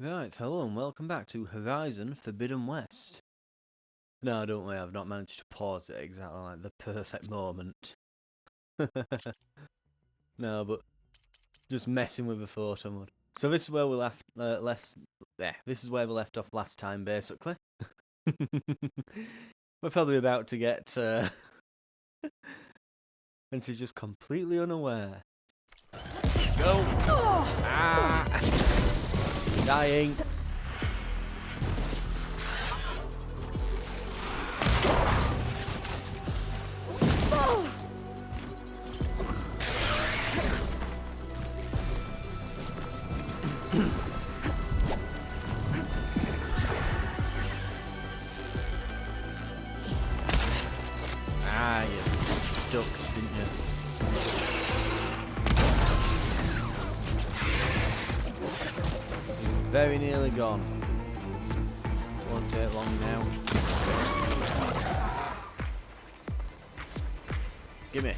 Right, hello and welcome back to Horizon Forbidden West. No, don't worry, I've not managed to pause it exactly like the perfect moment. No, but just messing with the photo mode. So this is where we this is where we left off last time, basically. We're probably about to get, and she's just completely unaware. Go! Ah! Dying! Ah, you ducked, didn't you? Very nearly gone. Won't take long now. Gimme.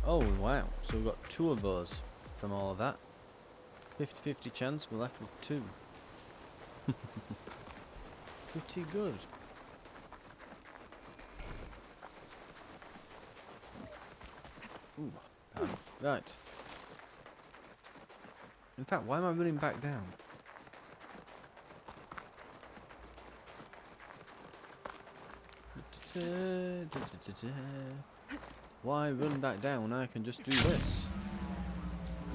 Oh wow, so we've got two of those from all of that. 50-50 chance, we're left with two. Pretty good. Ooh, right. In fact, why am I running back down? Why run back down? I can just do this.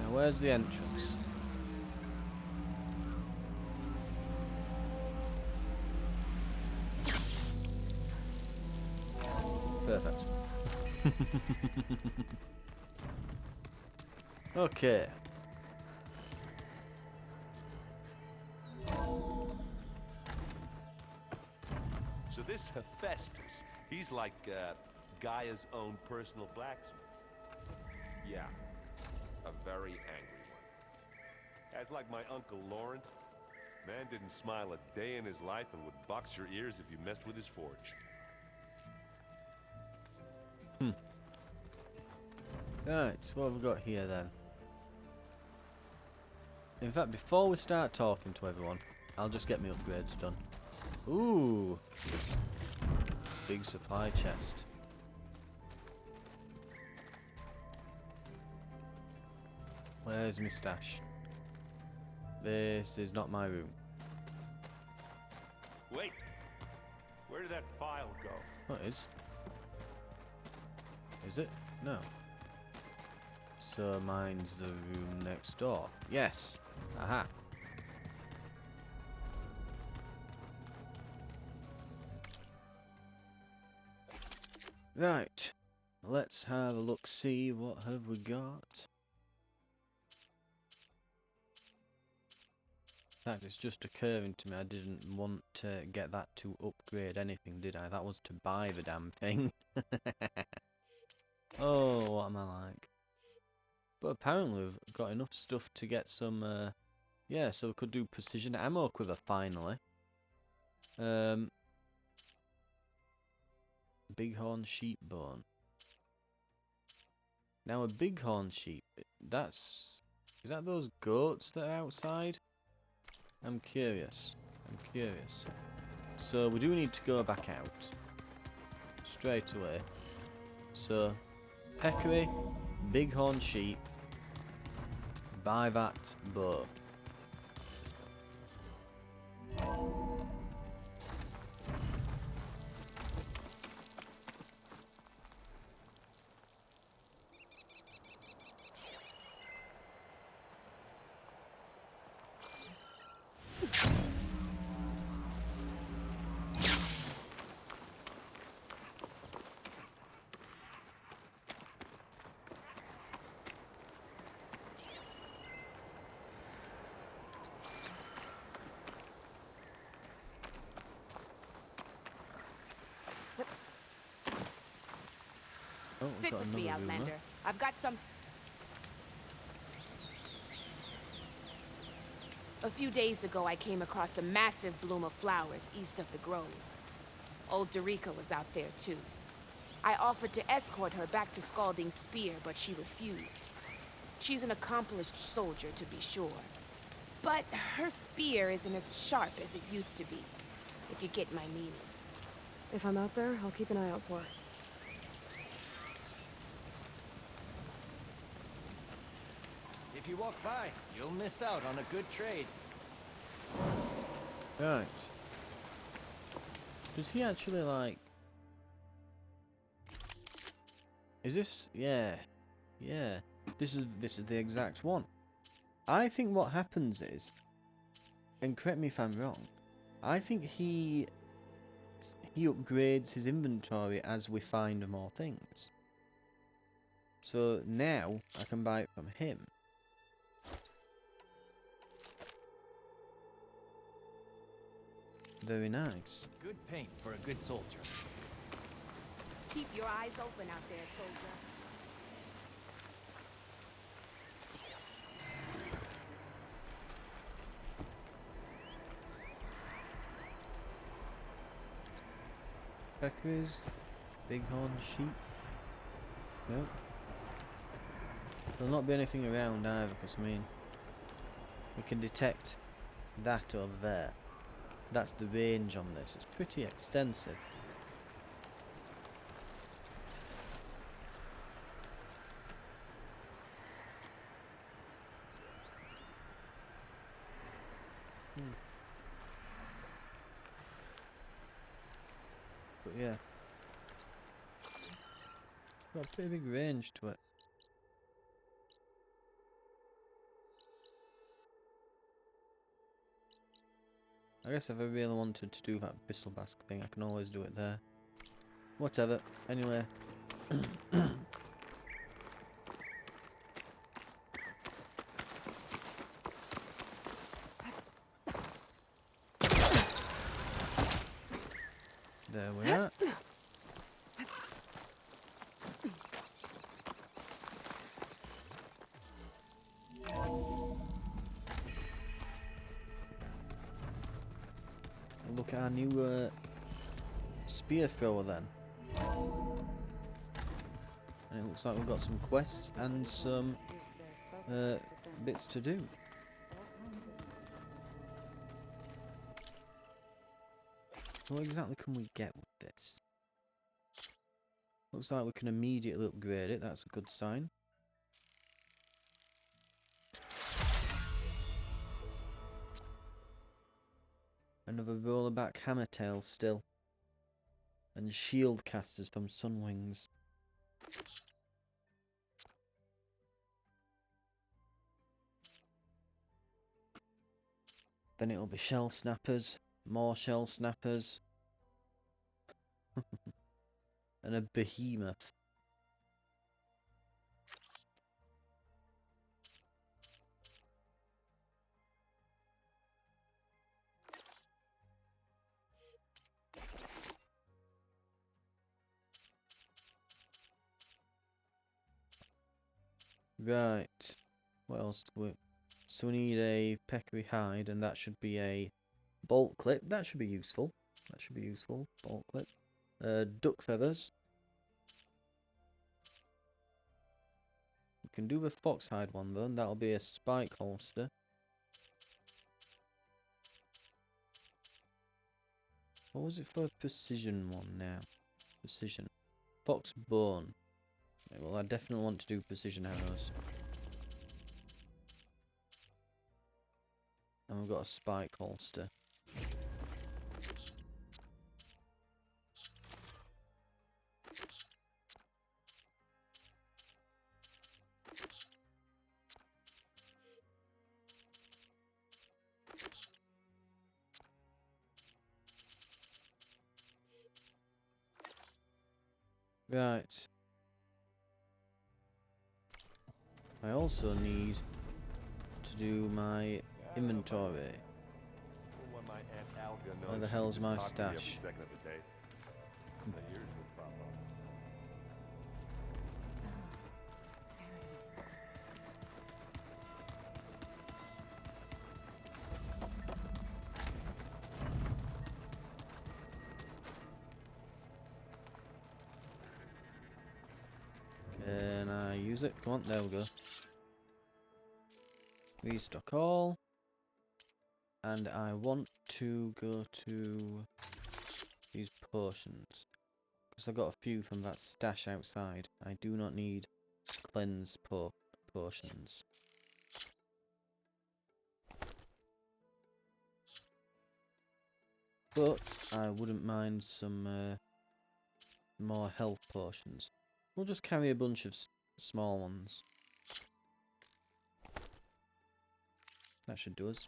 Now, where's the entrance? Perfect. Okay. So this Hephaestus, he's like Gaia's own personal blacksmith. Yeah, a very angry one. That's like my Uncle Laurent. Man didn't smile a day in his life and would box your ears if you messed with his forge. Right, so what have we got here then? In fact, before we start talking to everyone, I'll just get my upgrades done. Ooh! Big supply chest. Where's my stash? This is not my room. Wait! Where did that file go? What is? Is it? No. So mine's the room next door. Yes! Aha! Right. Let's have a look, see what have we got. In fact, it's just occurring to me I didn't want to get that to upgrade anything, did I? That was to buy the damn thing. Oh, what am I like? But apparently we've got enough stuff to get some, yeah, so we could do precision ammo quiver finally. Bighorn sheep bone. Now a bighorn sheep, is that those goats that are outside? I'm curious. So we do need to go back out. Straight away. So, peccary, bighorn sheep, buy that bow. Oh, we've Sit got with me, another ruler. Outlander. I've got some... A few days ago, I came across a massive bloom of flowers east of the grove. Old Dorica was out there, too. I offered to escort her back to Scalding Spear, but she refused. She's an accomplished soldier, to be sure, But her spear isn't as sharp as it used to be, if you get my meaning. If I'm out there, I'll keep an eye out for it. If you walk by, you'll miss out on a good trade. Right. Does he actually like... Is this... Yeah. Yeah. This is the exact one. I think what happens is, and correct me if I'm wrong, I think he upgrades his inventory as we find more things. So now I can buy it from him. Very nice. Good paint for a good soldier. Keep your eyes open out there, soldier. Peccaries, bighorn sheep. Nope. There'll not be anything around either, because I mean, we can detect that over there. That's the range on this. It's pretty extensive. But yeah, got a pretty big range to it. I guess if I really wanted to do that pistol basket thing, I can always do it there. Whatever. Anyway. There we are. Look at our new spear thrower then. And it looks like we've got some quests and some bits to do. So what exactly can we get with this? Looks like we can immediately upgrade it, that's a good sign. Another rollerback hammertail still. And shield casters from Sunwings. Then it'll be shell snappers, more shell snappers. And a behemoth. Right. What else do we... So we need a peccary hide, and that should be a bolt clip. That should be useful. That should be useful. Bolt clip. Duck feathers. We can do the fox hide one though, and that'll be a spike holster. What was it for a precision one now? Precision. Fox bone. Okay, well, I definitely want to do precision arrows. And we've got a spike holster. Right. I also need to do my inventory. Where the hell's my stash? Can I use it? Come on, there we go. Restock all. and I want to go to these potions. Because I got a few from that stash outside. I do not need cleanse potions. But I wouldn't mind some more health potions. We'll just carry a bunch of small ones. That should do us.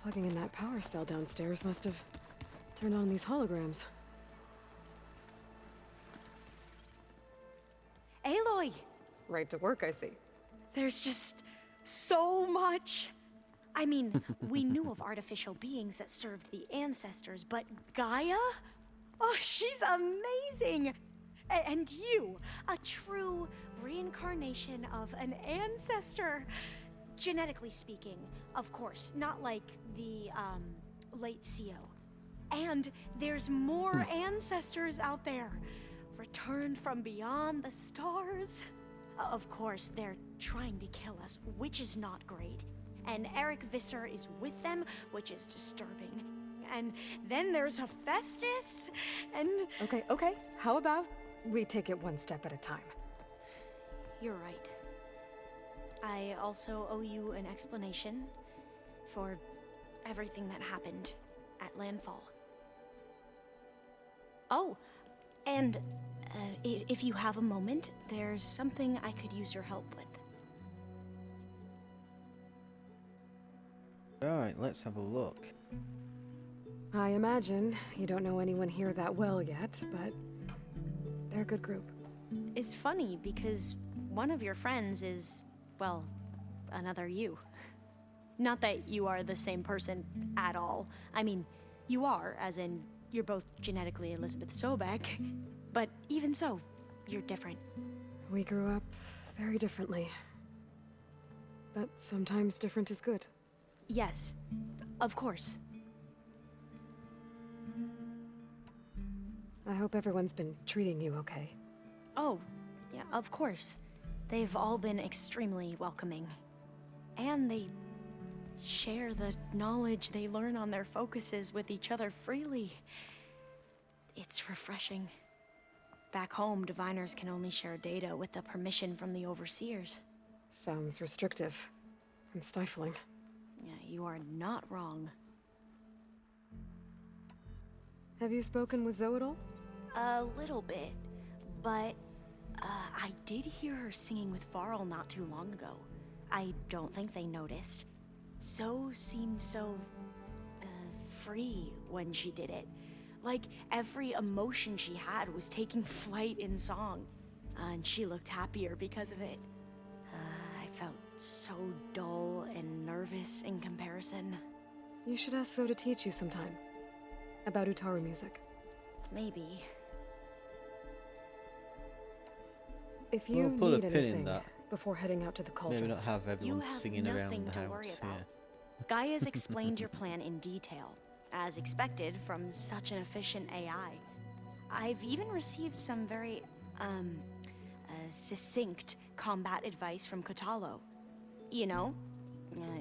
Plugging in that power cell downstairs must have turned on these holograms. Aloy! Right to work, I see. There's just so much. I mean, we knew of artificial beings that served the ancestors, but Gaia? Oh, she's amazing! And you, a true reincarnation of an ancestor. Genetically speaking, of course, not like the, late CO. And there's more ancestors out there, returned from beyond the stars. Of course, they're trying to kill us, which is not great. And Eric Visser is with them, which is disturbing. And then there's Hephaestus, and... Okay. How about we take it one step at a time? You're right. I also owe you an explanation for everything that happened at Landfall. Oh, and if you have a moment, there's something I could use your help with. Alright, let's have a look. I imagine you don't know anyone here that well yet, but they're a good group. It's funny because one of your friends is, well, another you. Not that you are the same person at all. I mean, you are, as in, you're both genetically Elizabeth Sobek, but even so, you're different. We grew up very differently. But sometimes different is good. Yes, of course. I hope everyone's been treating you okay. Oh, yeah, of course. They've all been extremely welcoming. And they share the knowledge they learn on their focuses with each other freely. It's refreshing. Back home, diviners can only share data with the permission from the overseers. Sounds restrictive and stifling. Yeah, you are not wrong. Have you spoken with Zoe at all? A little bit, but I did hear her singing with Varl not too long ago. I don't think they noticed. Zoe seemed so free when she did it. Like every emotion she had was taking flight in song. And she looked happier because of it. I felt so dull and nervous in comparison. You should ask Zoe to teach you sometime. About Utaru music. Maybe. If you We'll put a need pin in anything that. before heading out to the cauldrons. Maybe not have everyone have singing around nothing the to house. worry Yeah. about. Gaia's explained your plan in detail, as expected from such an efficient AI. I've even received some very, succinct combat advice from Kotalo. You know,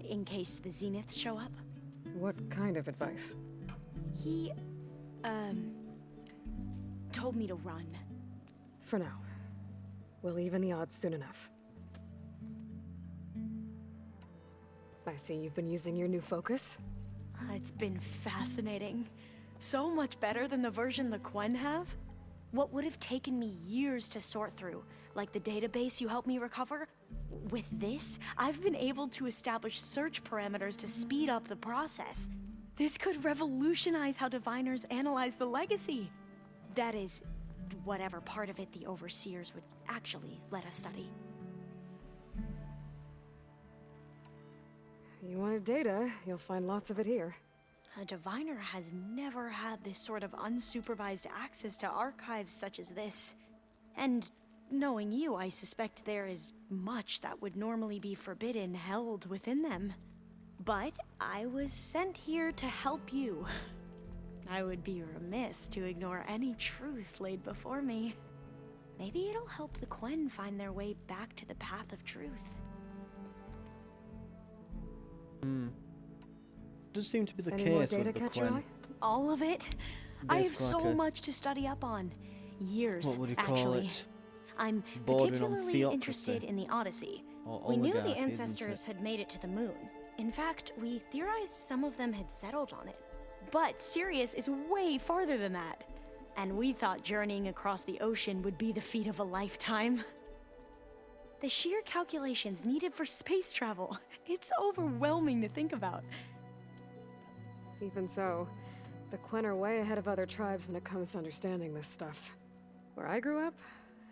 in case the Zeniths show up. What kind of advice? He, told me to run. For now. We'll even the odds soon enough. I see you've been using your new focus. It's been fascinating. So much better than the version the Quen have. What would have taken me years to sort through, like the database you helped me recover, with this, I've been able to establish search parameters to speed up the process. This could revolutionize how diviners analyze the legacy. That is, whatever part of it the overseers would actually let us study. You wanted data, you'll find lots of it here. A diviner has never had this sort of unsupervised access to archives such as this. And knowing you, I suspect there is much that would normally be forbidden held within them. But I was sent here to help you. I would be remiss to ignore any truth laid before me. Maybe it'll help the Quen find their way back to the path of truth. Does seem to be the Any more case data with the catch your Quen. eye? All of it? I have There's so like a- much to study up on. Years, What would you call actually. it? I'm Bordering on particularly theocracy. interested in the Odyssey. Or We knew oligarchy, the isn't ancestors it? had made it to the moon. In fact, we theorized some of them had settled on it. But Sirius is way farther than that. And we thought journeying across the ocean would be the feat of a lifetime. The sheer calculations needed for space travel, it's overwhelming to think about. Even so, the Quen are way ahead of other tribes when it comes to understanding this stuff. Where I grew up,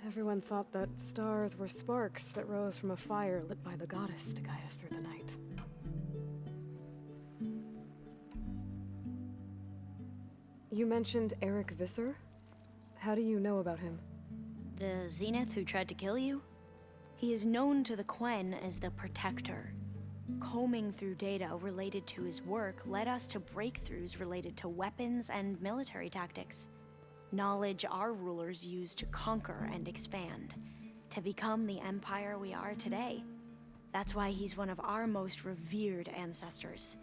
everyone thought that stars were sparks that rose from a fire lit by the goddess to guide us through the night. You mentioned Eric Visser? How do you know about him? The Zenith who tried to kill you? He is known to the Quen as the Protector. Combing through data related to his work led us to breakthroughs related to weapons and military tactics. Knowledge our rulers used to conquer and expand, to become the empire we are today. That's why he's one of our most revered ancestors.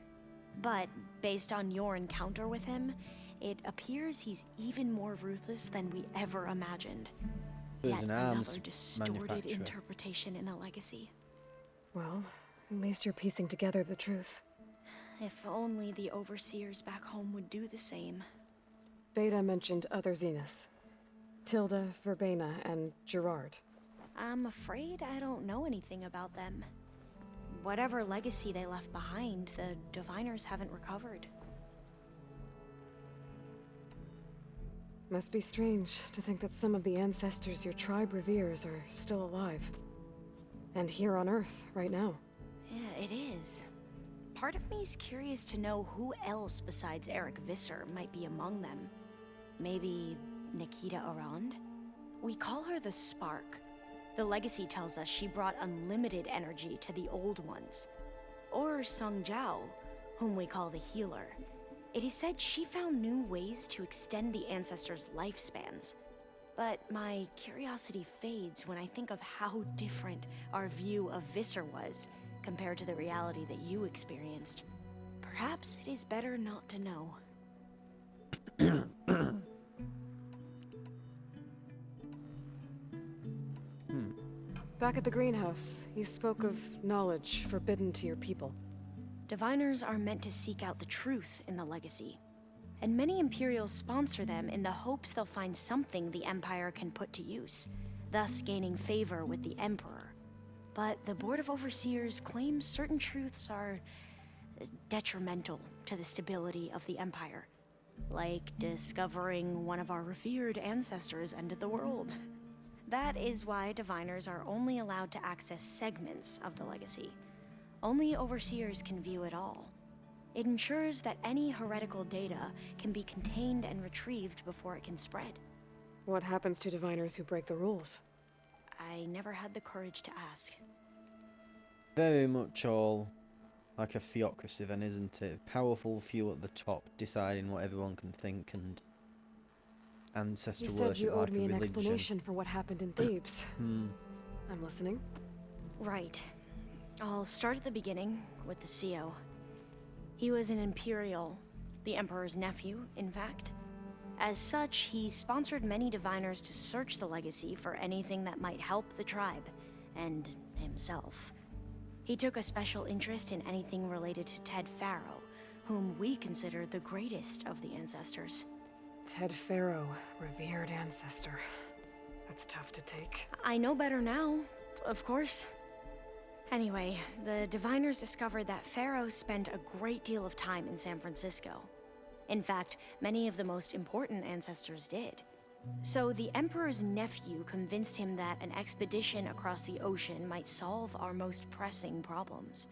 But based on your encounter with him, it appears he's even more ruthless than we ever imagined. There's Yet an another arms distorted manufacturer. interpretation in the legacy. Well, at least you're piecing together the truth. If only the overseers back home would do the same. Beta mentioned other Zeniths. Tilda, Verbena, and Gerard. I'm afraid I don't know anything about them. Whatever legacy they left behind, the Diviners haven't recovered. Must be strange to think that some of the ancestors your tribe reveres are still alive. And here on Earth, right now. Yeah, it is. Part of me's curious to know who else besides Eric Visser might be among them. Maybe Nikita Arand? We call her the Spark. The legacy tells us she brought unlimited energy to the old ones. Or Sung Jiao, whom we call the Healer. It is said she found new ways to extend the ancestors' lifespans. But my curiosity fades when I think of how different our view of Visser was compared to the reality that you experienced. Perhaps it is better not to know. Back at the greenhouse, you spoke of knowledge forbidden to your people. Diviners are meant to seek out the truth in the legacy, and many Imperials sponsor them in the hopes they'll find something the Empire can put to use, thus gaining favor with the Emperor. But the Board of Overseers claims certain truths are detrimental to the stability of the Empire, like discovering one of our revered ancestors ended the world. That is why Diviners are only allowed to access segments of the legacy. Only Overseers can view it all. It ensures that any heretical data can be contained and retrieved before it can spread. What happens to Diviners who break the rules? I never had the courage to ask. Very much all like a theocracy then, isn't it? Powerful few at the top deciding what everyone can think, and ancestor You said worship you owed like me a an religion. explanation for what happened in Thebes. I'm listening. Right. I'll start at the beginning with the CO. He was an Imperial, the Emperor's nephew, in fact. As such, he sponsored many Diviners to search the legacy for anything that might help the tribe, and himself. He took a special interest in anything related to Ted Farrow, whom we consider the greatest of the ancestors. Ted Farrow, revered ancestor. That's tough to take. I know better now, of course. Anyway, the Diviners discovered that Farrow spent a great deal of time in San Francisco. In fact, many of the most important ancestors did. So the Emperor's nephew convinced him that an expedition across the ocean might solve our most pressing problems.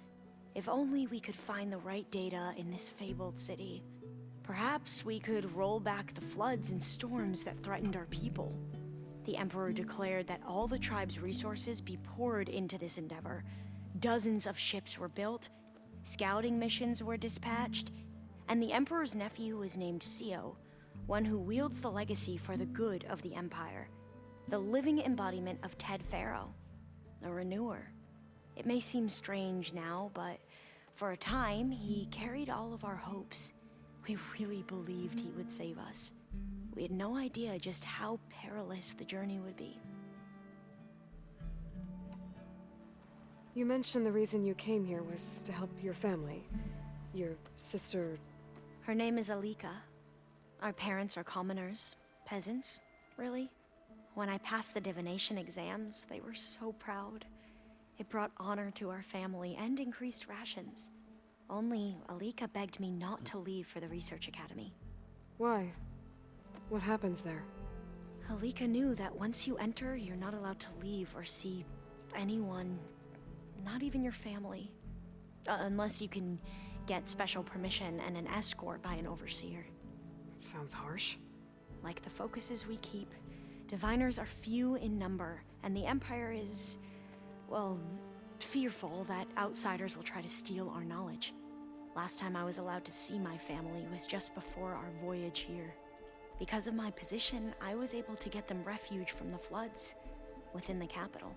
If only we could find the right data in this fabled city. Perhaps we could roll back the floods and storms that threatened our people. The Emperor declared that all the tribe's resources be poured into this endeavor. Dozens of ships were built, Scouting missions were dispatched, and the Emperor's nephew was named Sio, one who wields the legacy for the good of the Empire. The living embodiment of Ted Faro, the Renewer. It may seem strange now, but for a time, he carried all of our hopes. We really believed he would save us. We had no idea just how perilous the journey would be. You mentioned the reason you came here was to help your family. Your sister... Her name is Alika. Our parents are commoners. Peasants, really. When I passed the divination exams, they were so proud. It brought honor to our family and increased rations. Only Alika begged me not to leave for the research academy. Why? What happens there? Alika knew that once you enter, you're not allowed to leave or see anyone, not even your family. Unless you can get special permission and an escort by an overseer. It sounds harsh. Like the focuses we keep, diviners are few in number, and the Empire is, well, fearful that outsiders will try to steal our knowledge. Last time I was allowed to see my family was just before our voyage here. Because of my position, I was able to get them refuge from the floods within the capital.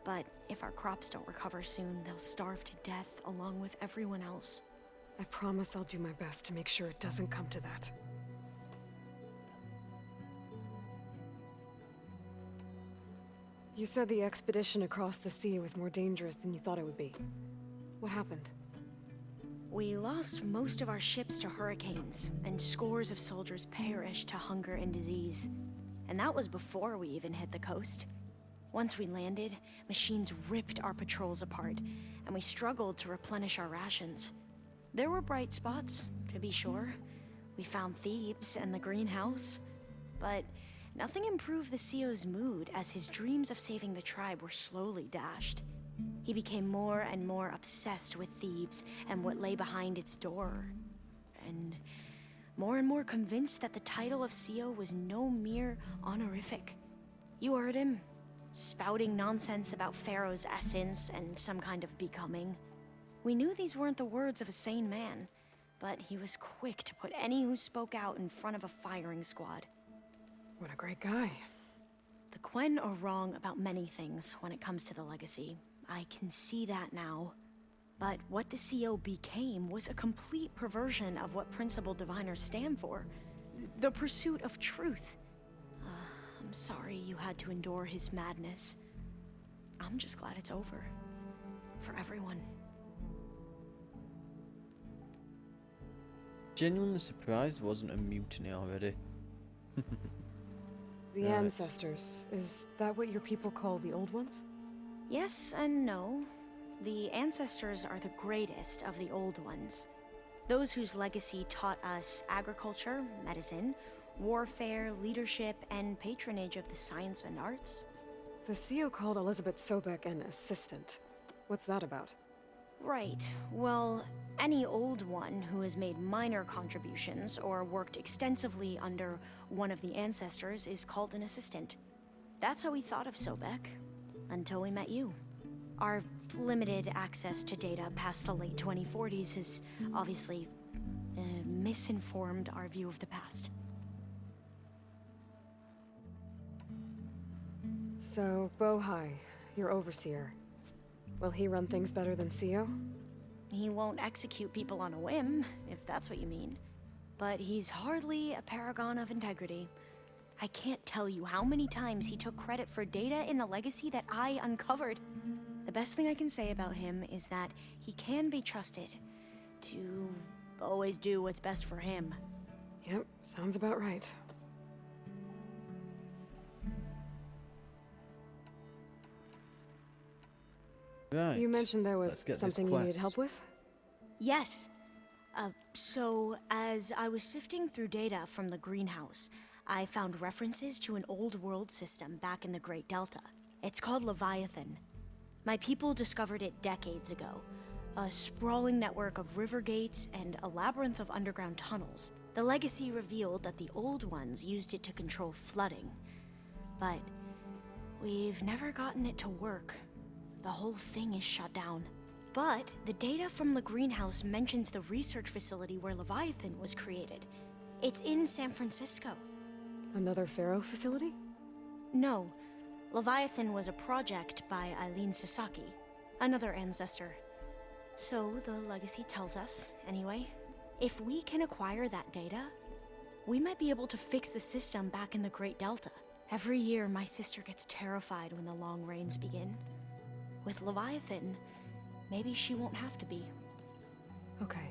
But if our crops don't recover soon, they'll starve to death along with everyone else. I promise I'll do my best to make sure it doesn't come to that. You said the expedition across the sea was more dangerous than you thought it would be. What happened? We lost most of our ships to hurricanes, and scores of soldiers perished to hunger and disease. And that was before we even hit the coast. Once we landed, machines ripped our patrols apart, and we struggled to replenish our rations. There were bright spots, to be sure. We found Thebes and the greenhouse, but nothing improved the CEO's mood as his dreams of saving the tribe were slowly dashed. He became more and more obsessed with Thebes and what lay behind its door, and more convinced that the title of CEO was no mere honorific. You heard him, spouting nonsense about Pharaoh's essence and some kind of becoming. We knew these weren't the words of a sane man, but he was quick to put any who spoke out in front of a firing squad. What a great guy. The Quen are wrong about many things when it comes to the legacy. I can see that now. But what the CO became was a complete perversion of what principal diviners stand for. The pursuit of truth. I'm sorry you had to endure his madness. I'm just glad it's over. For everyone. Genuinely surprised there wasn't a mutiny already. The Right. ancestors, is that what your people call the old ones? Yes and no. The ancestors are the greatest of the old ones. Those whose legacy taught us agriculture, medicine, warfare, leadership, and patronage of the science and arts. The CEO called Elizabeth Sobek an assistant. What's that about? Right. Well, any old one who has made minor contributions or worked extensively under one of the ancestors is called an assistant. That's how we thought of Sobek, until we met you. Our limited access to data past the late 2040s has obviously misinformed our view of the past. So, Bohai, your overseer. Will he run things better than CEO? He won't execute people on a whim, if that's what you mean. But he's hardly a paragon of integrity. I can't tell you how many times he took credit for data in the legacy that I uncovered. The best thing I can say about him is that he can be trusted to always do what's best for him. Yep, sounds about right. Right. You mentioned there Let's was get this something you needed quest. help with? Yes. So, as I was sifting through data from the greenhouse, I found references to an old world system back in the Great Delta. It's called Leviathan. My people discovered it decades ago. A sprawling network of river gates and a labyrinth of underground tunnels. The legacy revealed that the old ones used it to control flooding. But we've never gotten it to work. The whole thing is shut down. But the data from the greenhouse mentions the research facility where Leviathan was created. It's in San Francisco. Another Pharaoh facility? No, Leviathan was a project by Eileen Sasaki, another ancestor. So the legacy tells us, anyway, if we can acquire that data, we might be able to fix the system back in the Great Delta. Every year, my sister gets terrified when the long rains begin. With Leviathan, maybe she won't have to be. Okay.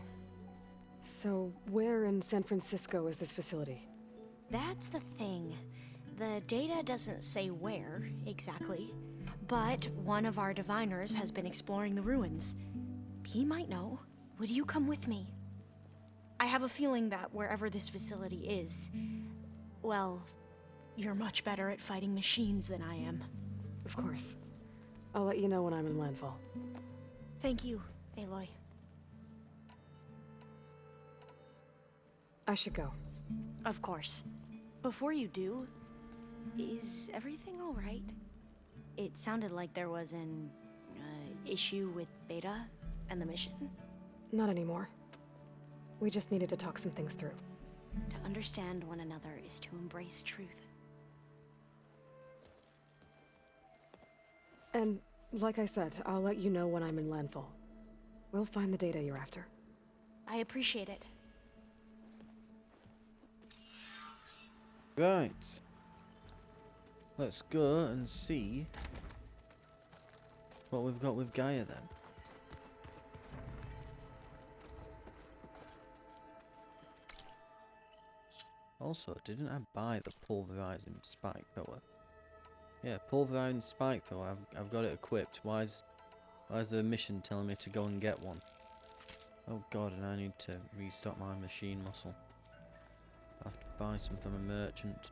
So, where in San Francisco is this facility? That's the thing. The data doesn't say where, exactly. But one of our diviners has been exploring the ruins. He might know. Would you come with me? I have a feeling that wherever this facility is, well, you're much better at fighting machines than I am. Of course. I'll let you know when I'm in landfall. Thank you, Aloy. I should go. Of course. Before you do, is everything all right? It sounded like there was an issue with Beta and the mission. Not anymore. We just needed to talk some things through. To understand one another is to embrace truth. And, like I said, I'll let you know when I'm in landfall. We'll find the data you're after. I appreciate it. Right. Let's go and see what we've got with Gaia then. Also, didn't I buy the pulverizing spike thrower? Yeah, pulverizing spike thrower. I've got it equipped. Why is there a mission telling me to go and get one? Oh god, and I need to restock my machine muscle. I have to buy some from a merchant.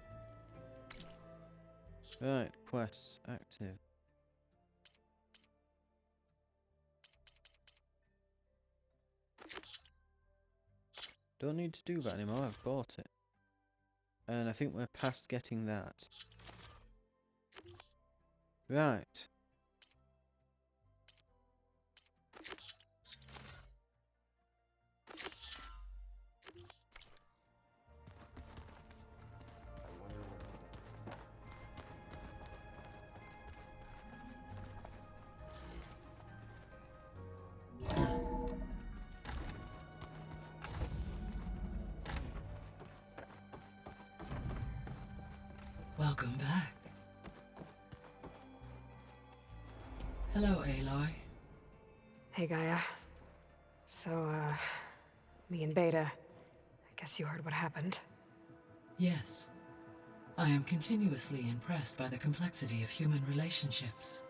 Right, quests active. Don't need to do that anymore, I've bought it. And I think we're past getting that. Right. Welcome back. Hello, Aloy. Hey, Gaia. So, me and Beta, I guess you heard what happened. Yes. I am continuously impressed by the complexity of human relationships.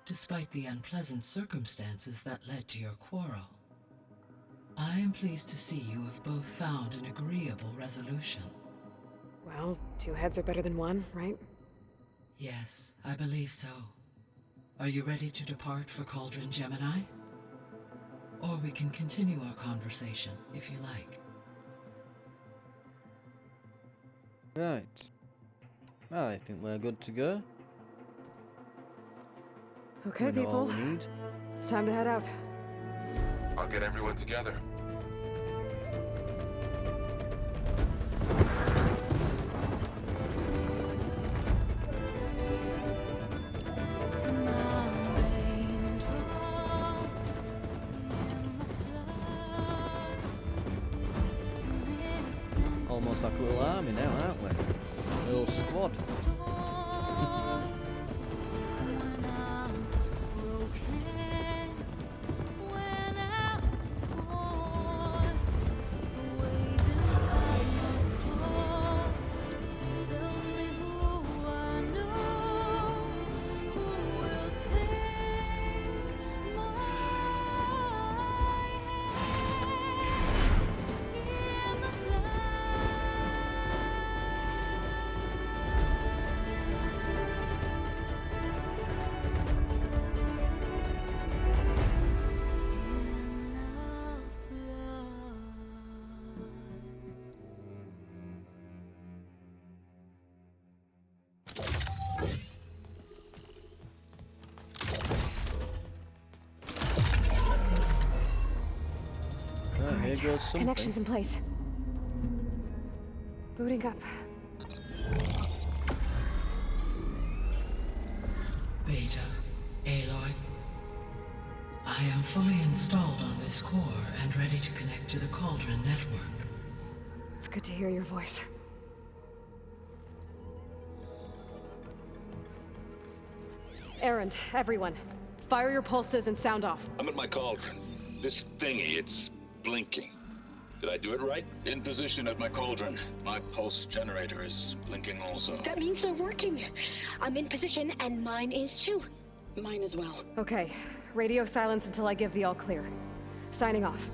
Despite the unpleasant circumstances that led to your quarrel, I am pleased to see you have both found an agreeable resolution. Well, two heads are better than one, right? Yes, I believe so. Are you ready to depart for Cauldron Gemini? Or we can continue our conversation, if you like. Right. I think we're good to go. Okay, We know all people. we need. It's time to head out. I'll get everyone together. Almost like a little army now, aren't we? A little squad. here goes something. Connections in place. Booting up. Beta, Aloy. I am fully installed on this core and ready to connect to the Cauldron network. It's good to hear your voice. Errand, everyone. Fire your pulses and sound off. I'm at my cauldron. This thingy, it's blinking. Did I do it right? In position at my cauldron. My pulse generator is blinking also. That means they're working. I'm in position, and mine is too. Mine as well. Okay. Radio silence until I give the all clear. Signing off.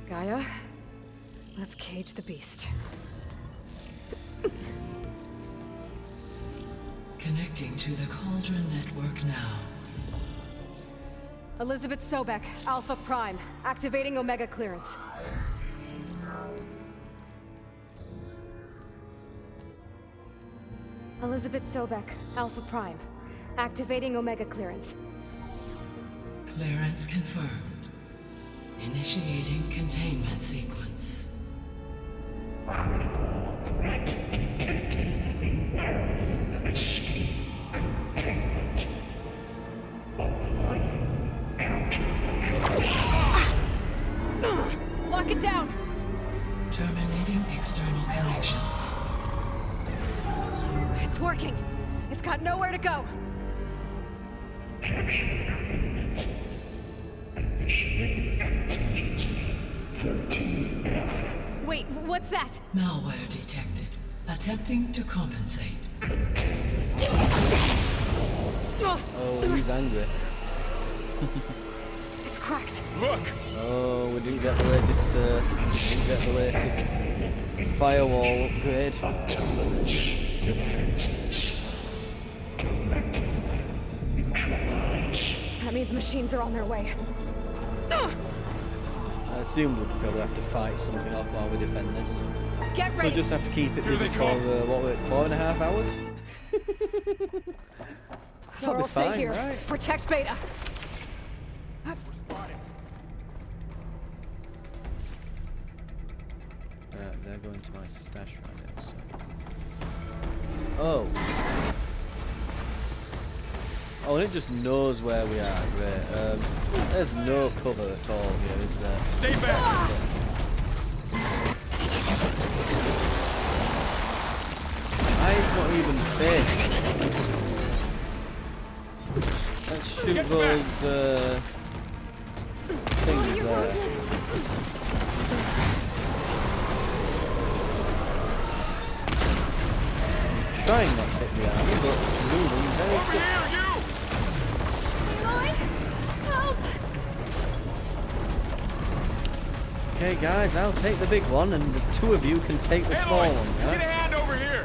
Gaia, let's cage the beast. Connecting to the Cauldron network now. Elizabeth Sobek, Alpha Prime, activating Omega clearance. Elizabeth Sobek, Alpha Prime, activating Omega clearance. Clearance confirmed. Initiating containment sequence. Critical threat detected. Imperative escape containment. Applying countermeasures. Lock it down! Terminating external connections. It's working. It's got nowhere to go. Capture imminent. Initiating contingency 13F. Wait, what's that? Malware detected. Attempting to compensate. Oh, he's angry. It's cracked. Look! Oh, we didn't get the latest firewall upgrade. Autonomous defenses. Directive neutralize. That means machines are on their way. I assumed we'd probably have to fight something off while we defend this. Get So ready! we just have to keep it busy for, what were it, 4.5 hours? That'll be Laurel, stay fine, here. right? Protect Beta. They're going to my stash right now, so... Oh! Oh, and it just knows where we are, great. There's no cover at all here, is there? Stay back! I've not even faced. Let's shoot those, things there. Trying not to hit the army, but moving very Over quick. here, you! Help! Okay guys, I'll take the big one and the two of you can take the small Aloy, one, get a right? hand over here!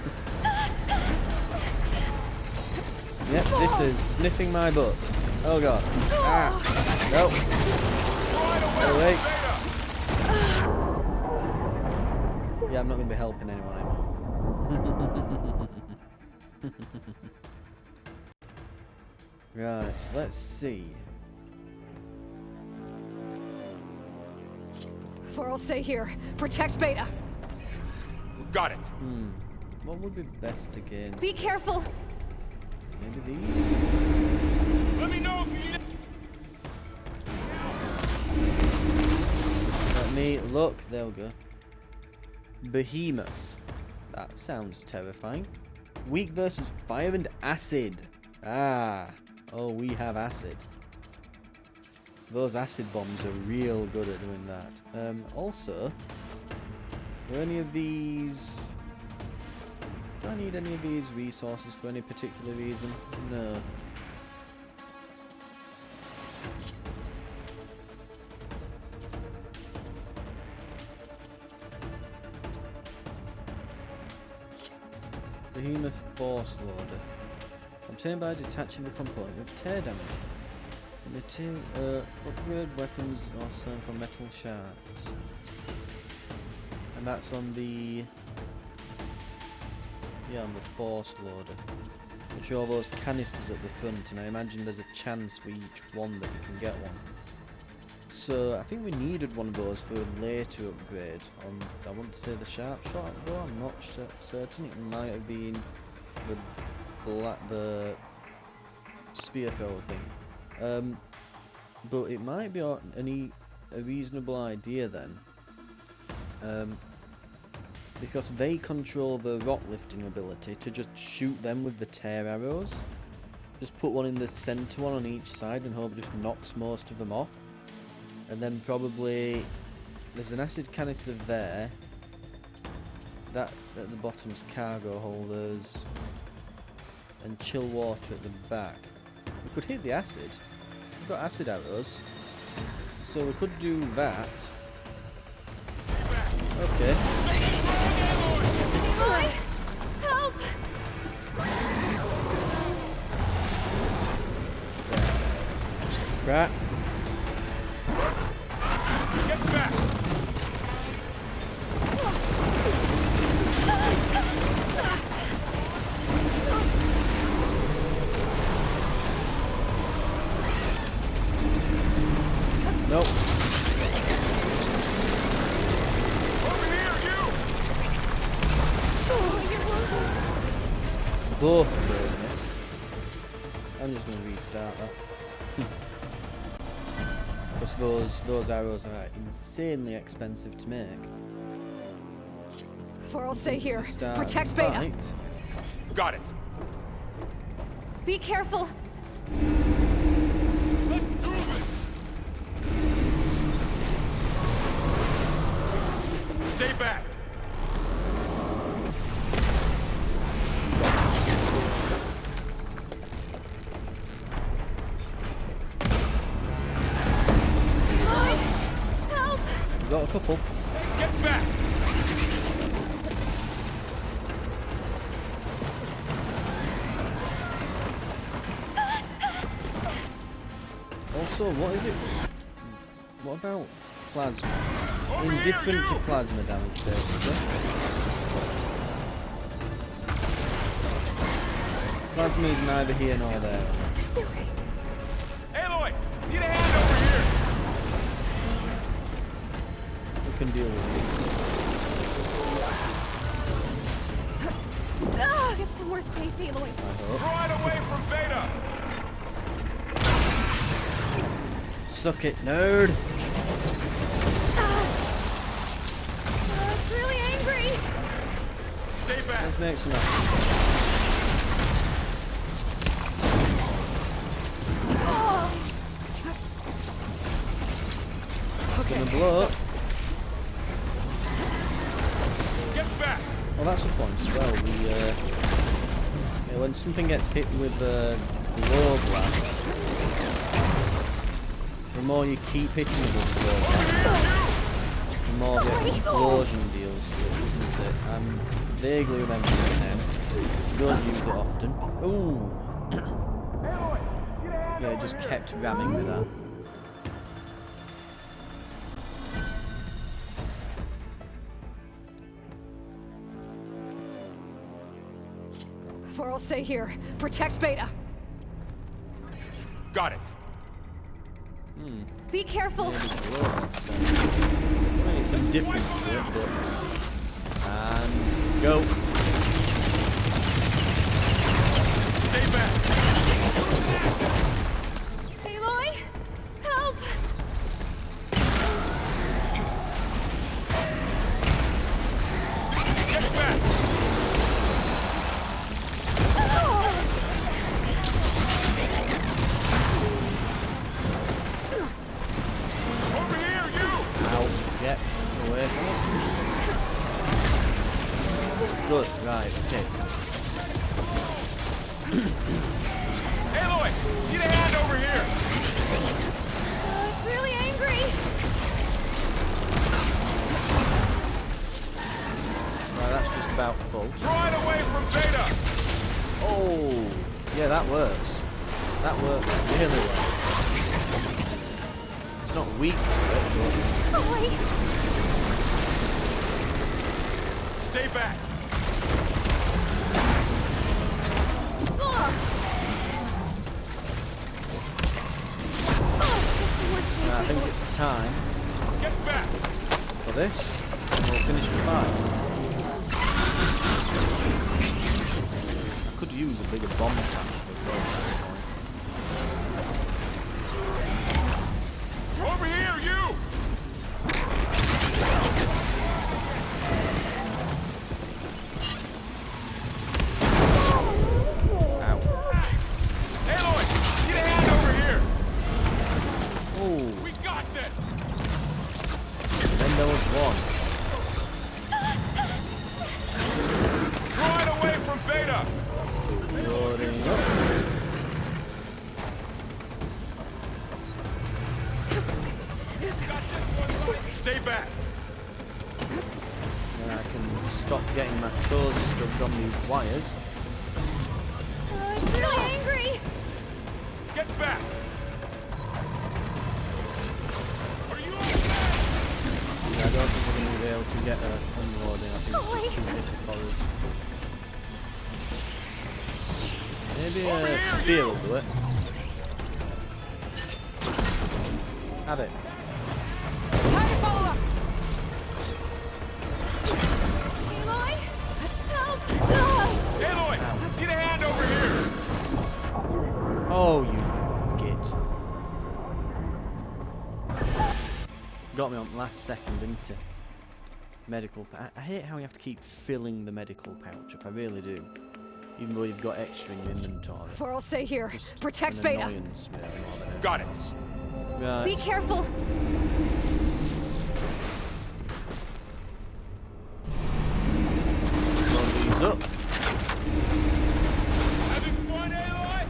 Yep, this is sniffing my butt. Oh god. Ah! Nope. Right away, Yeah, I'm not going to be helping anyone anymore. Right, let's see. Laurel, stay here. Protect Beta. Got it. What would be best to gain? Be careful. Maybe these? Let me know if you need Let me look, there we go. Behemoth. That sounds terrifying. Weak versus fire and acid. Ah. Oh, we have acid. Those acid bombs are real good at doing that. Also, are any of these... Do I need any of these resources for any particular reason? No. Behemoth force loader. Obtained by detaching the component with tear damage. Upgrade weapons or selling for metal shards. And that's on the... Yeah, on the force loader. which are all those canisters at the front, and I imagine there's a chance for each one that you can get one. So I think we needed one of those for a later upgrade on, I want to say the sharp shot, though I'm not certain. It might have been the spear thrower thing. But it might be a reasonable idea then. Because they control the rock lifting ability, to just shoot them with the tear arrows. Just put one in the centre, one on each side, and hope it just knocks most of them off. And then probably there's an acid canister there. That at the bottom's cargo holders, and chill water at the back. We could hit the acid. We've got acid arrows, so we could do that. Okay. Aloy! Help! Crap. Get back! Nope. Over here, you! Both of those missed. I'm just going to restart that. Because those arrows are insanely expensive to make. For I'll stay here. Start Protect Beta. fight. Got it. Be careful. Let's do this! Stay back! We've got a couple. Get back! Also, what is it? What about plasma? Over here, Indifferent you! to plasma damage, basically. Plasma is neither here nor there. Aloy! Need a hand over here! We can deal with Get somewhere safe, Aloy. it, I hope. Draw it away from Beta! Suck it, nerd! It's really angry! Stay back! Let's make some action. Gonna blow up. Get back! Well, that's a point as well. When something gets hit with a glow blast, the more you keep hitting it with glow blast, the more the explosion deals to it, doesn't it? I'm vaguely remembering it now. Don't use it often. Ooh! Yeah, it just kept ramming with that. For I'll stay here. Protect Beta. Got it. Be careful. Maybe glow blast then. I mean, it's some difference to it, but... And... go! Stay back! Aloy! Help! Get back! Over here, you! Ow. Get away from it. Good, right, escape. Aloy! Need a hand over here! It's really angry! Right, that's just about full. Draw it away from Beta! Oh, yeah, that works. That works really well. It's not weak to it, Aloy! Stay back! Ugh. think it's time Get back! for this, and we'll finish the fight. I could use a bigger bomb attachment as well. Over here, you! Ow. Aloy, get a hand over here! Oh, We got this! then there was one. Draw it away from Beta! Loading up. Stay back! And I can stop getting my toes stuck on these wires. I'm really angry. Get back! Are you okay? I don't think we're going to be able to get her unloading. I think it's just too difficult for us. Maybe a spear will do it. Have it. Time to follow up. Aloy, help! Aloy, get a hand over here! Oh, you git. Got me on the last second, didn't it? Medical I hate how you have to keep filling the medical pouch up. I really do. Even though you've got extra in your inventory. For'll stay here. Just Protect an Beta. annoyance, maybe, more than Got it. anything else. Right. Be careful. Load these up. Having fun, Aloy?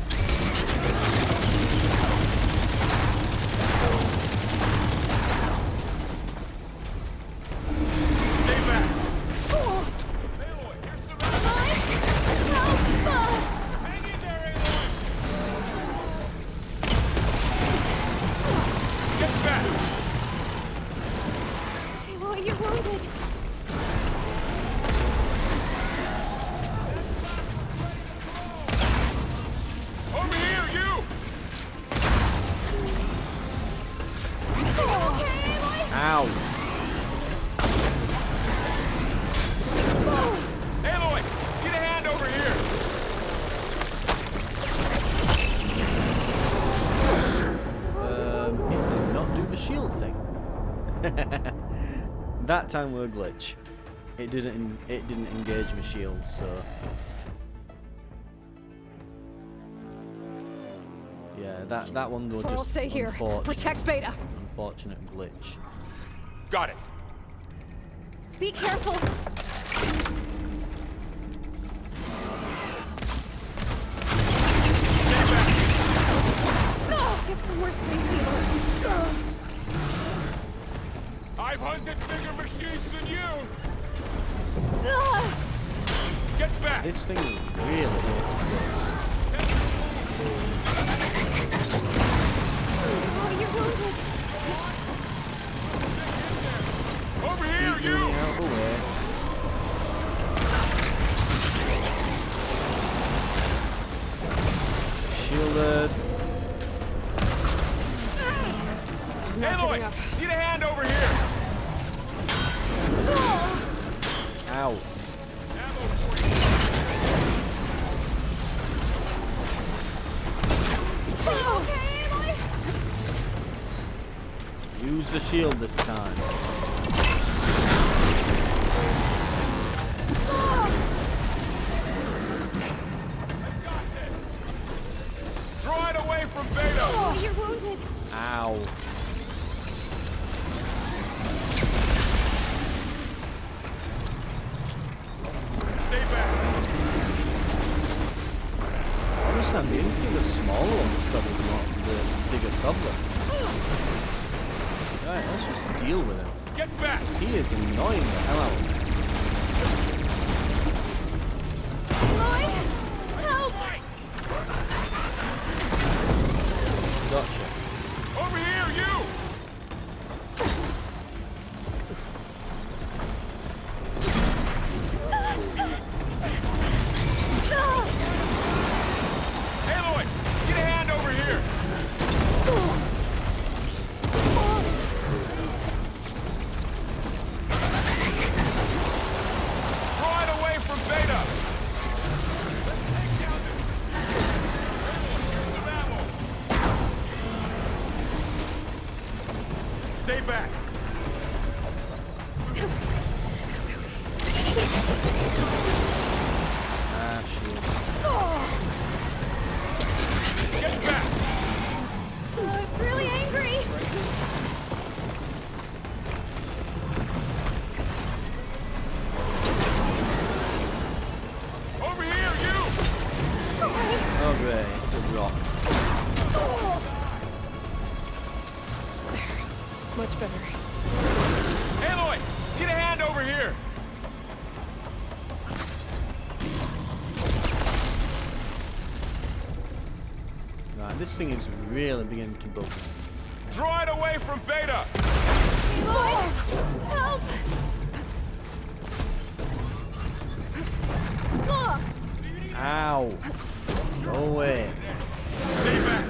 Stay back! Aloy, you're surrounded! Hang in there, Aloy! Get back! Aloy, you're wounded. Over here, you! Ow. Aloy, get a hand over here! It did not do the shield thing. That time were a glitch. It didn't engage my shield, so yeah, that one was For'll just stay here. Protect Beta. unfortunate glitch. Got it! Be careful. Get some more sleep, Aloy. I've hunted bigger machines than you! Get back! This thing really is close. Oh, you're wounded. Over here, Keep you! moving out of the way. Shielded. Aloy, need a hand over here! Ow. Ammo for you. Use the shield this time. Draw it away from Beta! Oh, you're wounded. Ow. Stay back! Honestly, the infantry, the smaller one's probably not the bigger problem. Right, let's just deal with him. Get back! He is annoying the hell out of me. Aloy, help! Gotcha. Over here, you! Aloy, get a hand over here! Stay back. Ah, shit. Get back. It's really angry. Over here, you. Oh great, it's a rock. Much better. Aloy, need a hand over here. Right, this thing is really beginning to bug. Draw it away from Beta. Help! Ow! Go away. Stay back.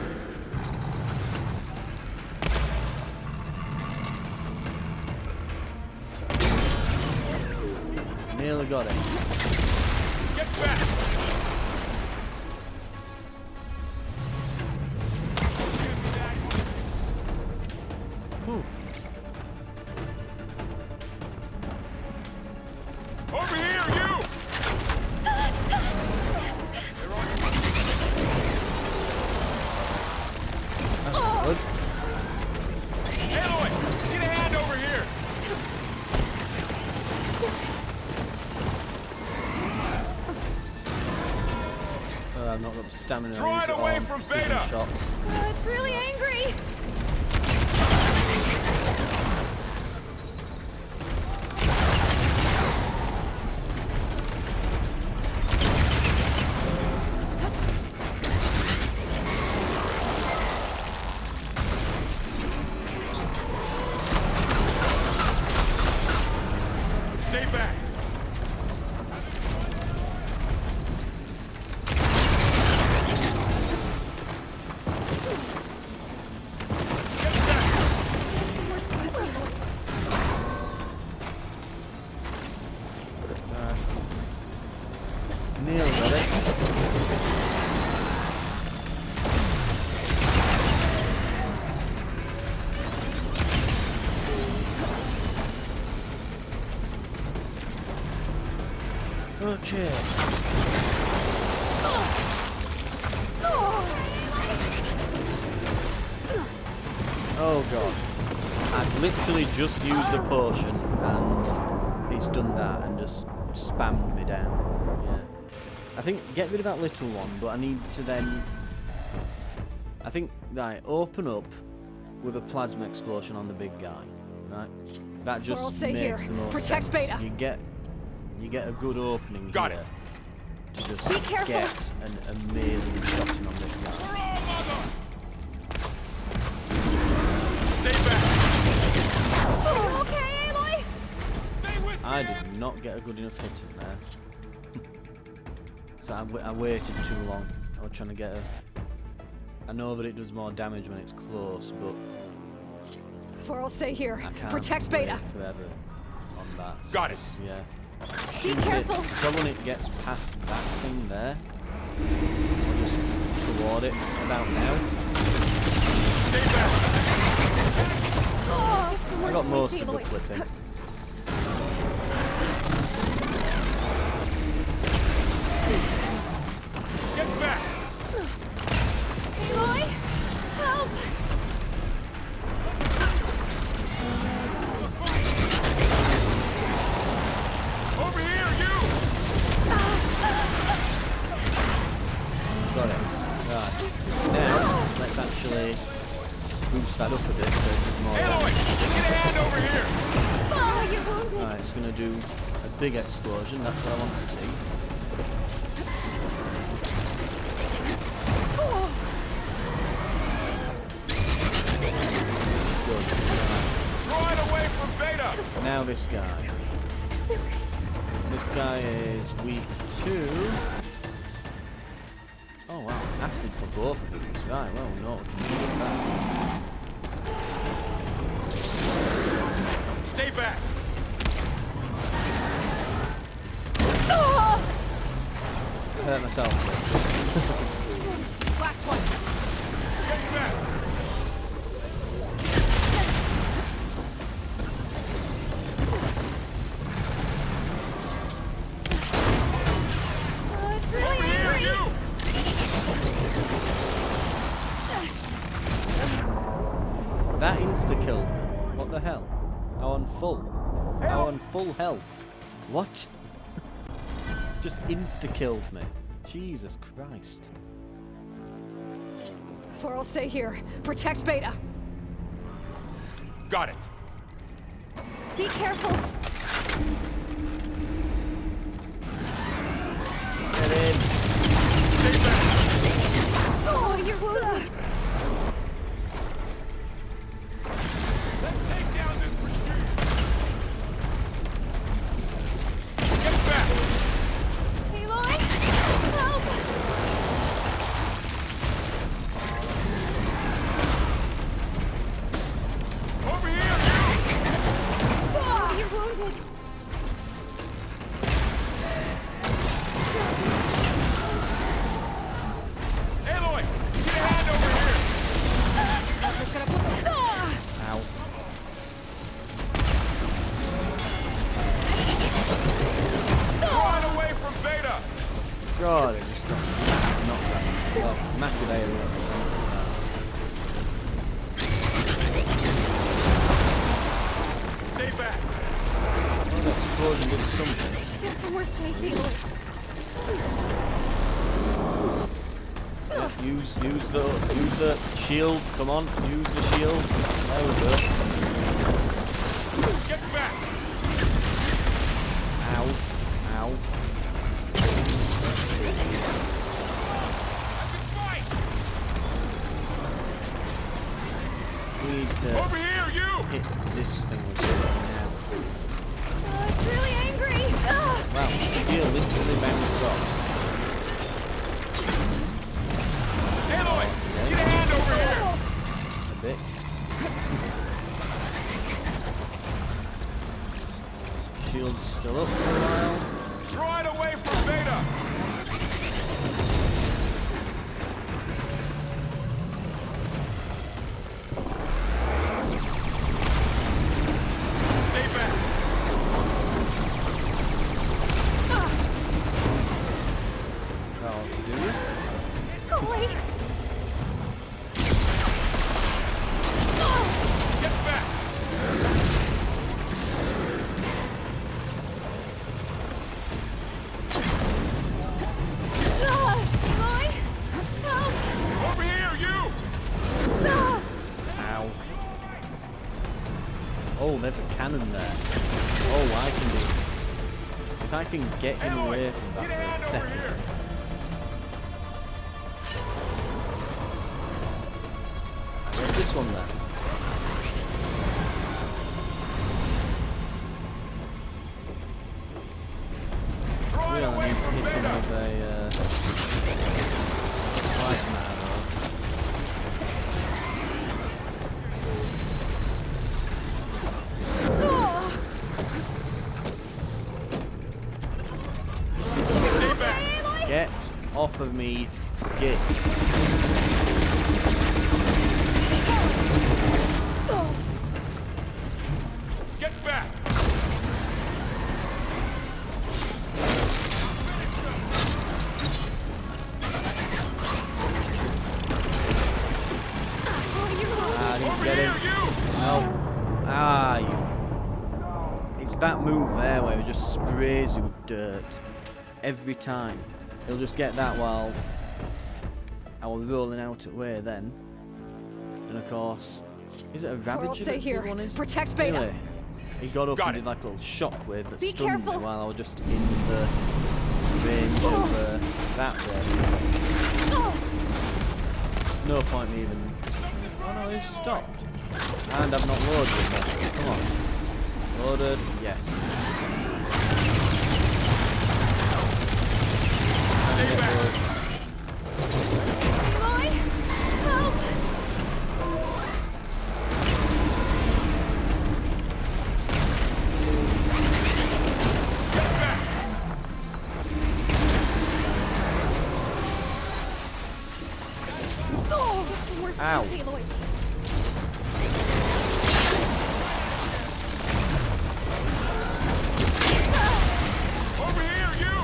Nearly got it. Get back. Whew. Over here, you. That's good. Aloy, need a hand over here. I've not got the stamina. Draw it away from Beta. Shots. It's really angry. Stay back. Nearly got it. Okay. Oh god. I've literally just used a potion and it's done that and just spammed me down. Yeah. I think get rid of that little one, but I need to then I think right, open up with a plasma explosion on the big guy. Right? That just I'll stay makes here. the most Protect sense. Beta. You get a good opening Got here it. to just Be careful. get an amazing shot in on this guy. Stay back. Okay, Aloy? Stay with me. I did not get a good enough hit in there. So I waited too long. I was trying to get a... I know that it does more damage when it's close, but I'll stay here. I can't Protect wait Beta. forever on that. So Got it. just, yeah. Be Shoot careful. it. So when it gets past that thing there, just toward it about now. Stay back. Oh, I got most of the flipping. Get back. Aloy? Help! Over here, you. Got it. Right. Now, let's actually boost that up a bit so it does more Aloy, damage. get a hand over here. Oh, you're wounded. Right, it's going to do a big explosion, that's what I want to see. Good. Draw it away from Beta. Now this guy. This guy is weak to... Oh wow, acid for both of these. Right, well, no, we can do with that. Stay back. I hurt myself. Last one. Get back. That insta-killed me. What the hell? How on full? How on full health? What? Just insta-killed me. Jesus Christ. For'll stay here. Protect Beta. Got it. Be careful. Get in. Stay back. Oh, you're wounded. Let's take down this pursuit. Get back. Aloy, help! Over here, you! Oh, you're wounded. Aloy, get a hand over here. Just gonna put. Ow. Run away from Beta. God, it just got knocked out. Well, massive area at the centre of Stay back. that. Oh, that explosion did something. Get somewhere safe, Aloy. Yeah, use the shield. Come on, use the shield. There we go. Get back. Ow. Ow. Fight. We need to Over here, you. hit this thing with it now. It's really angry. Wow, shield instantly bounced off. Aloy, get a hand over here. A bit. Shield's still up for a while. Draw it away from Beta. Stay back. Oh, to do it? Aloy. Get back. Aloy, help. Over here, you. Ow. Oh, there's a cannon there. Oh, I can do it. If I can get him Aloy, away from that get a hand for a over second. here. Where's this one then? Draw it Really, I away need to from hit him Beta. with a plasma arrow. Stay back. Get off of me. Get. Get back. Ah, I didn't Over get here, him. you. No. Ah, you. It's that move there where it just sprays you with dirt. Every time. He'll just get that while I was rolling out at way then. And of course, is it a For'll ravager stay that here. the one is? Protect Beta. Really? He got up Got and it. did like a little shockwave that Be stunned careful. me while I was just in the range of that way. No point me even... Oh no, he's stopped. And I've not loaded it yet. Come on. Loaded, yes. And it was- Aloy, help. Oh, that's the worst. Ow. Aloy. Over here, you.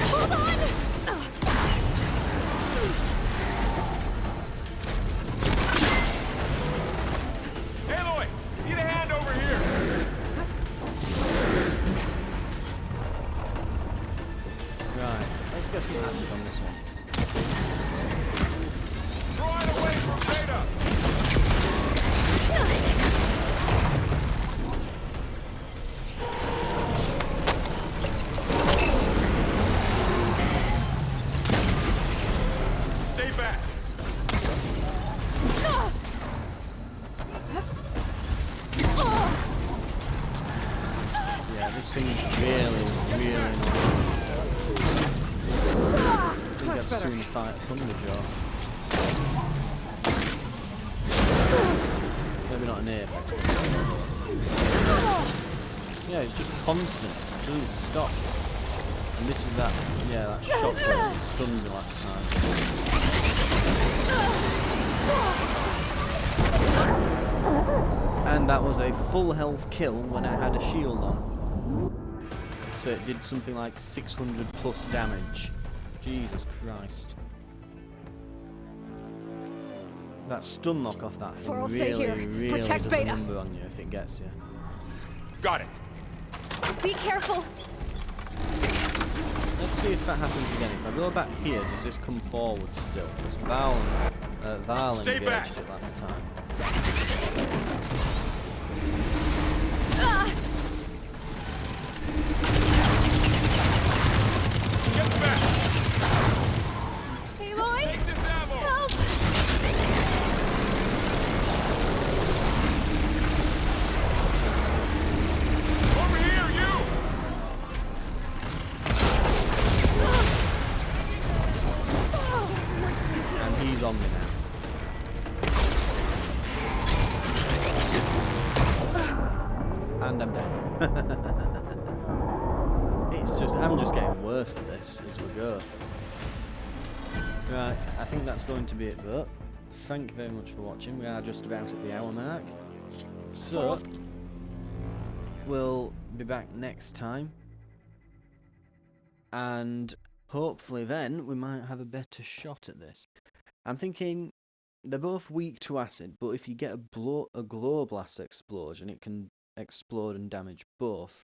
Hold on. Yeah, this thing's really, really annoying. I think I'd sooner fight a Thunderjaw. Maybe not an apex. Yeah, it's just constant. It doesn't stop. And this is that, yeah, that shot that stunned me last time. And that was a full health kill when I had a shield on. So it did something like 600 plus damage. Jesus Christ. That stun knock off that thing really does a number on you if it gets you. Got it. Be careful. Let's see if that happens again. If I go back here, does this come forward still? Because Val engaged it last time. Get back! Aloy! Take this ammo! Help! Over here, you! And he's on me now. And I'm dead. I'm just getting worse at this as we go. Right, I think that's going to be it though. Thank you very much for watching. We are just about at the hour mark. So, we'll be back next time. And hopefully then we might have a better shot at this. I'm thinking they're both weak to acid, but if you get a glow blast explosion, it can explode and damage both.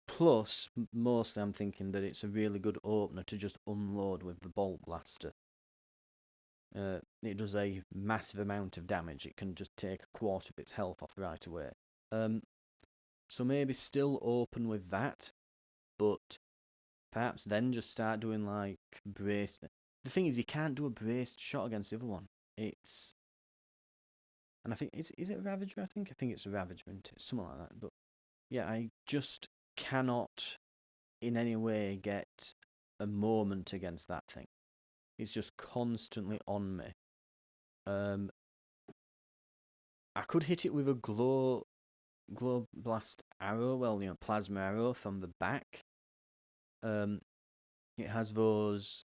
Plus, mostly I'm thinking that it's a really good opener to just unload with the bolt blaster. It does a massive amount of damage. It can just take a quarter of its health off right away. So maybe still open with that, but perhaps then just start doing like braced. The thing is, you can't do a braced shot against the other one. It's, and I think is it a Ravager? I think it's a Ravager, isn't it? Something like that. But yeah, I just cannot in any way get a moment against that thing. It's just constantly on me. I could hit it with a glow blast arrow, well, you know, plasma arrow from the back. It has those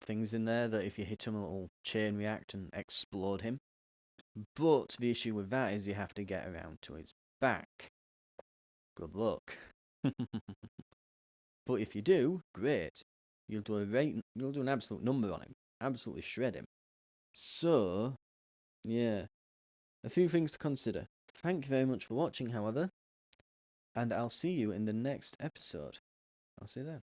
things in there that if you hit him, it'll chain react and explode him. But the issue with that is you have to get around to his back. Good luck. But if you do, great. You'll do an absolute number on him. Absolutely shred him. So, yeah. A few things to consider. Thank you very much for watching, however. And I'll see you in the next episode. I'll see you then.